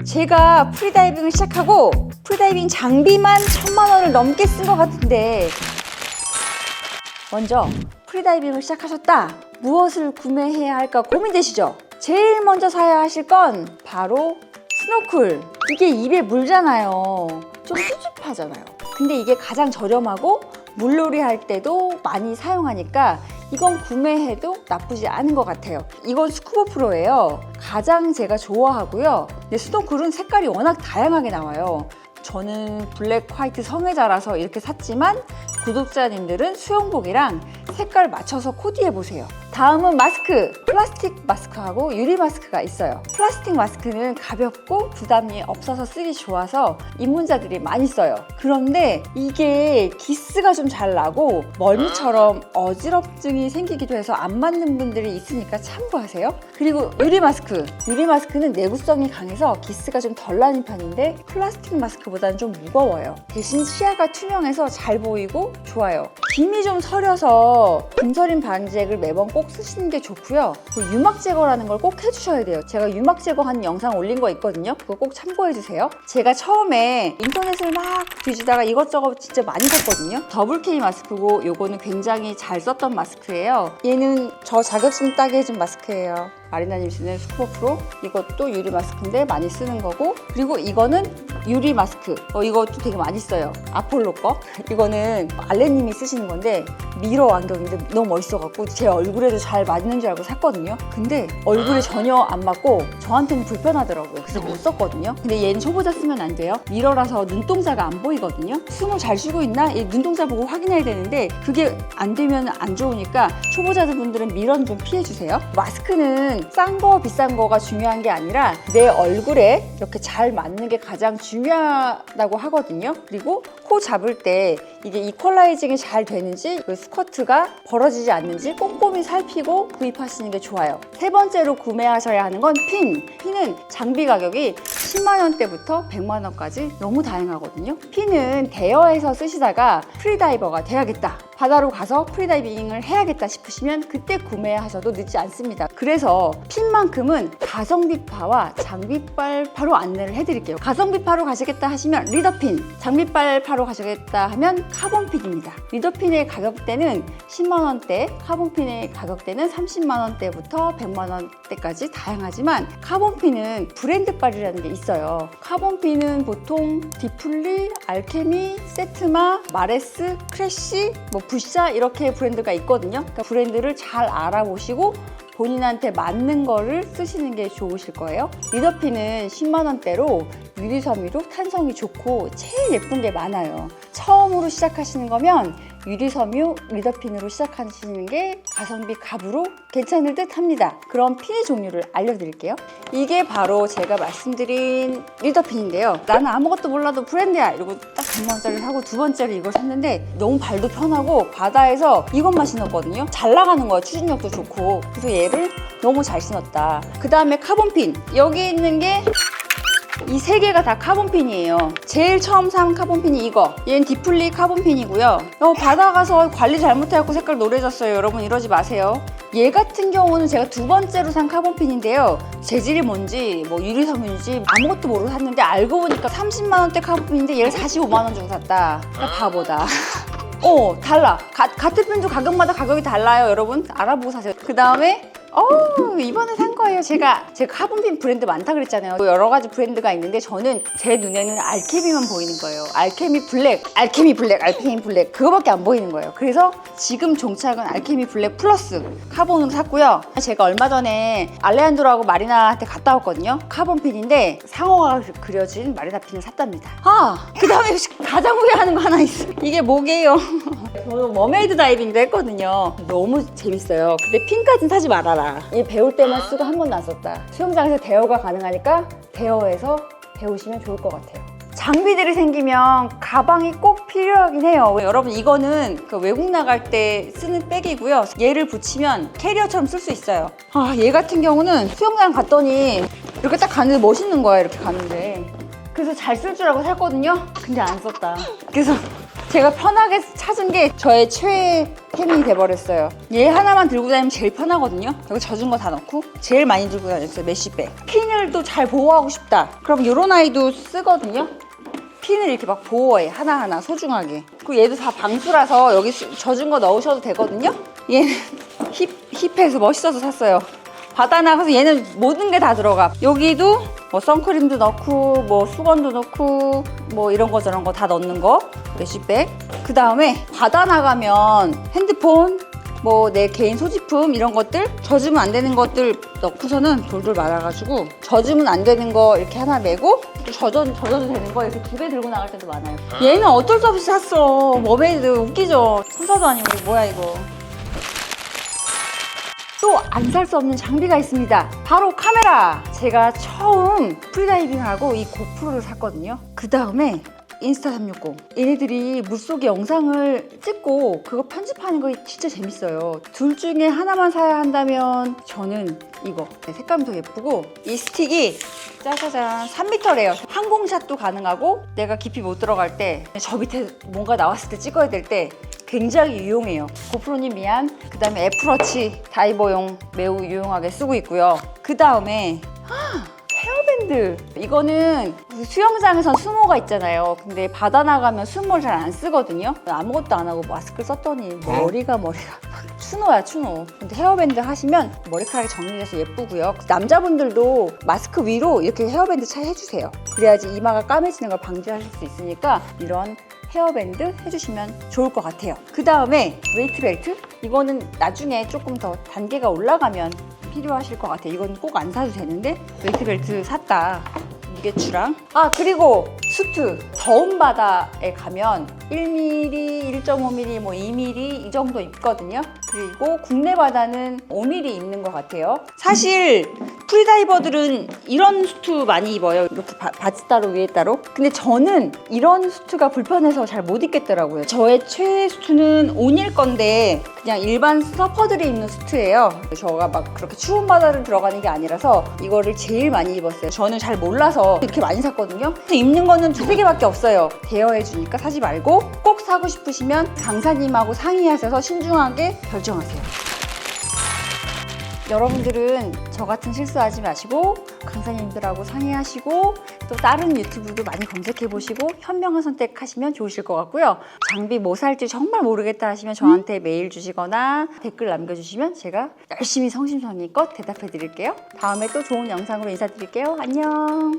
제가 프리다이빙을 시작하고 프리다이빙 장비만 1000만 원을 넘게 쓴 것 같은데, 먼저 프리다이빙을 시작하셨다. 무엇을 구매해야 할까 고민되시죠? 제일 먼저 사야 하실 건 바로 스노클. 이게 입에 물잖아요. 좀 찝찝하잖아요. 근데 이게 가장 저렴하고 물놀이 할 때도 많이 사용하니까 이건 구매해도 나쁘지 않은 것 같아요. 이건 스쿠버 프로예요. 가장 제가 좋아하고요. 근데 스노클은 색깔이 워낙 다양하게 나와요. 저는 블랙 화이트 성애자라서 이렇게 샀지만 구독자님들은 수영복이랑 색깔 맞춰서 코디해보세요. 다음은 마스크. 플라스틱 마스크하고 유리 마스크가 있어요. 플라스틱 마스크는 가볍고 부담이 없어서 쓰기 좋아서 입문자들이 많이 써요. 그런데 이게 기스가 좀 잘 나고 멀미처럼 어지럽증이 생기기도 해서 안 맞는 분들이 있으니까 참고하세요. 그리고 유리 마스크. 유리 마스크는 내구성이 강해서 기스가 좀 덜 나는 편인데 플라스틱 마스크보다는 좀 무거워요. 대신 시야가 투명해서 잘 보이고 좋아요. 김이 좀 서려서 김서림 반지액을 매번 꼭 쓰시는 게 좋고요. 유막 제거라는 걸 꼭 해주셔야 돼요. 제가 유막 제거하는 영상 올린 거 있거든요. 그거 꼭 참고해주세요. 제가 처음에 인터넷을 막 뒤지다가 이것저것 진짜 많이 샀거든요. 더블 K 마스크고 요거는 굉장히 잘 썼던 마스크예요. 얘는 저 자격증 따게 해준 마스크예요. 마리나님 쓰는 스쿠버 프로. 이것도 유리 마스크인데 많이 쓰는 거고, 그리고 이거는 유리 마스크. 이것도 되게 많이 써요. 아폴로 거. 이거는 알레님이 쓰시는 건데 미러 안경인데 너무 멋있어갖고 제 얼굴에도 잘 맞는 줄 알고 샀거든요. 근데 얼굴에 전혀 안 맞고 저한테는 불편하더라고요. 그래서 못 썼거든요. 근데 얘는 초보자 쓰면 안 돼요. 미러라서 눈동자가 안 보이거든요. 숨을 잘 쉬고 있나? 얘 눈동자 보고 확인해야 되는데 그게 안 되면 안 좋으니까 초보자들 분들은 미러는 좀 피해주세요. 마스크는 싼 거 비싼 거가 중요한 게 아니라 내 얼굴에 이렇게 잘 맞는 게 가장 중요하다고 하거든요. 그리고 코 잡을 때 이게 이퀄라이징이 잘 되는지, 그 스커트가 벌어지지 않는지 꼼꼼히 살피고 구입하시는 게 좋아요. 세 번째로 구매하셔야 하는 건 핀. 핀은 장비 가격이 10만 원대부터 100만 원까지 너무 다양하거든요. 핀은 대여해서 쓰시다가 프리다이버가 돼야겠다, 바다로 가서 프리다이빙을 해야겠다 싶으시면 그때 구매하셔도 늦지 않습니다. 그래서 핀만큼은 가성비파와 장비빨파로 안내를 해드릴게요. 가성비파로 가시겠다 하시면 리더핀, 장비빨파로 가시겠다 하면 카본핀입니다. 리더핀의 가격대는 10만 원대, 카본핀의 가격대는 30만 원대부터 100만 원대까지 다양하지만 카본핀은 브랜드빨이라는 게 있어요. 카본핀은 보통 디플리, 알케미, 세트마, 마레스, 크래쉬, 부샤 이렇게 브랜드가 있거든요. 그러니까 브랜드를 잘 알아보시고 본인한테 맞는 거를 쓰시는 게 좋으실 거예요. 리더핀은 10만 원대로 유리섬유로 탄성이 좋고 제일 예쁜 게 많아요. 처음으로 시작하시는 거면 유리섬유 리더핀으로 시작하시는 게 가성비 갑으로 괜찮을 듯 합니다. 그럼 핀의 종류를 알려드릴게요. 이게 바로 제가 말씀드린 리더핀인데요. 나는 아무것도 몰라도 브랜드야 이러고 딱 100만 원짜리를 사고 두 번째로 이걸 샀는데 너무 발도 편하고 바다에서 이것만 신었거든요. 잘 나가는 거예요. 추진력도 좋고. 그래서 얘를 너무 잘 신었다. 그 다음에 카본핀. 여기 있는 게 이 세 개가 다 카본핀이에요. 제일 처음 산 카본핀이 이거. 얘는 디플리 카본핀이고요. 바다 가서 관리 잘못해갖고 색깔 노래졌어요. 여러분 이러지 마세요. 얘 같은 경우는 제가 두 번째로 산 카본핀인데요. 재질이 뭔지 유리섬유인지 아무것도 모르고 샀는데 알고 보니까 30만 원대 카본핀인데 얘를 45만 원 주고 샀다. 바보다. 달라. 같은 핀도 가격마다 가격이 달라요. 여러분 알아보고 사세요. 그 다음에 이번에 산 거예요. 제가 카본핀 브랜드 많다 그랬잖아요. 여러 가지 브랜드가 있는데 저는 제 눈에는 알케미만 보이는 거예요. 알케미 블랙 그거밖에 안 보이는 거예요. 그래서 지금 종착은 알케미 블랙 플러스 카본으로 샀고요. 제가 얼마 전에 알레한드로하고 마리나한테 갔다 왔거든요. 카본핀인데 상어가 그려진 마리나핀을 샀답니다. 그 다음에 가장 후회하는 거 하나 있어. 이게 뭐게요? 저는 머메이드 다이빙도 했거든요. 너무 재밌어요. 근데 핀까지는 사지 말아라. 이 배울 때만 쓰고 한 번도 안 썼다. 수영장에서 대여가 가능하니까 대여해서 배우시면 좋을 것 같아요. 장비들이 생기면 가방이 꼭 필요하긴 해요. 여러분 이거는 외국 나갈 때 쓰는 백이고요. 얘를 붙이면 캐리어처럼 쓸 수 있어요. 얘 같은 경우는 수영장 갔더니 이렇게 딱 가는데 멋있는 거야. 이렇게 가는데. 그래서 잘 쓸 줄 알고 샀거든요. 근데 안 썼다. 그래서 제가 편하게 찾은 게 저의 최애템이 돼버렸어요. 얘 하나만 들고 다니면 제일 편하거든요. 여기 젖은 거 다 넣고 제일 많이 들고 다녔어요. 메쉬백. 핀을 또 잘 보호하고 싶다. 그럼 요런 아이도 쓰거든요. 핀을 이렇게 막 보호해. 하나하나 소중하게. 그리고 얘도 다 방수라서 여기 젖은 거 넣으셔도 되거든요. 얘는 힙해서 멋있어서 샀어요. 바다 나가서 얘는 모든 게 다 들어가. 여기도 뭐 선크림도 넣고 뭐 수건도 넣고 뭐 이런 거 저런 거 다 넣는 거. 메쉬백. 그 다음에 바다 나가면 핸드폰 뭐 내 개인 소지품 이런 것들 젖으면 안 되는 것들 넣고서는 돌돌 말아가지고 젖으면 안 되는 거 이렇게 하나 메고 또 젖어도 되는 거 이렇게 두 개 들고 나갈 때도 많아요. 얘는 어쩔 수 없이 샀어. 머메이드 웃기죠? 천사도 아니고 뭐야 이거. 또 안 살 수 없는 장비가 있습니다. 바로 카메라. 제가 처음 프리다이빙하고 이 고프로를 샀거든요. 그 다음에 인스타 360. 얘네들이 물속에 영상을 찍고 그거 편집하는 거 진짜 재밌어요. 둘 중에 하나만 사야 한다면 저는 이거. 색감도 예쁘고 이 스틱이 짜자잔 3m래요. 항공샷도 가능하고 내가 깊이 못 들어갈 때 저 밑에 뭔가 나왔을 때 찍어야 될 때 굉장히 유용해요. 고프로님 미안. 그 다음에 애플워치 다이버용 매우 유용하게 쓰고 있고요. 그 다음에 헤어밴드. 이거는 수영장에선 수모가 있잖아요. 근데 바다 나가면 수모를 잘 안 쓰거든요. 아무것도 안 하고 마스크를 썼더니 머리가 추노야 추노. 근데 헤어밴드 하시면 머리카락이 정리돼서 예쁘고요. 남자분들도 마스크 위로 이렇게 헤어밴드 잘 해주세요. 그래야지 이마가 까매지는 걸 방지하실 수 있으니까 이런 헤어밴드 해주시면 좋을 것 같아요. 그 다음에 웨이트 벨트. 이거는 나중에 조금 더 단계가 올라가면 필요하실 것 같아요. 이건 꼭 안 사도 되는데 웨이트 벨트 샀다. 무게추랑. 그리고 수트. 더운 바다에 가면 1mm, 1.5mm, 뭐 2mm 이 정도 입거든요. 그리고 국내 바다는 5mm 입는 것 같아요. 사실 프리다이버들은 이런 수트 많이 입어요. 이렇게 바지 따로 위에 따로. 근데 저는 이런 수트가 불편해서 잘 못 입겠더라고요. 저의 최애 수트는 온일 건데 그냥 일반 서퍼들이 입는 수트예요. 저가 막 그렇게 추운 바다를 들어가는 게 아니라서 이거를 제일 많이 입었어요. 저는 잘 몰라서 이렇게 많이 샀거든요. 입는 거는 두세 개밖에 없어요. 대여해주니까 사지 말고 꼭 사고 싶으시면 강사님하고 상의하셔서 신중하게 결정하세요. 여러분들은 저 같은 실수하지 마시고 강사님들하고 상의하시고 또 다른 유튜브도 많이 검색해보시고 현명한 선택하시면 좋으실 것 같고요. 장비 뭐 살지 정말 모르겠다 하시면 저한테 메일 주시거나 댓글 남겨주시면 제가 열심히 성심성의껏 대답해 드릴게요. 다음에 또 좋은 영상으로 인사드릴게요. 안녕.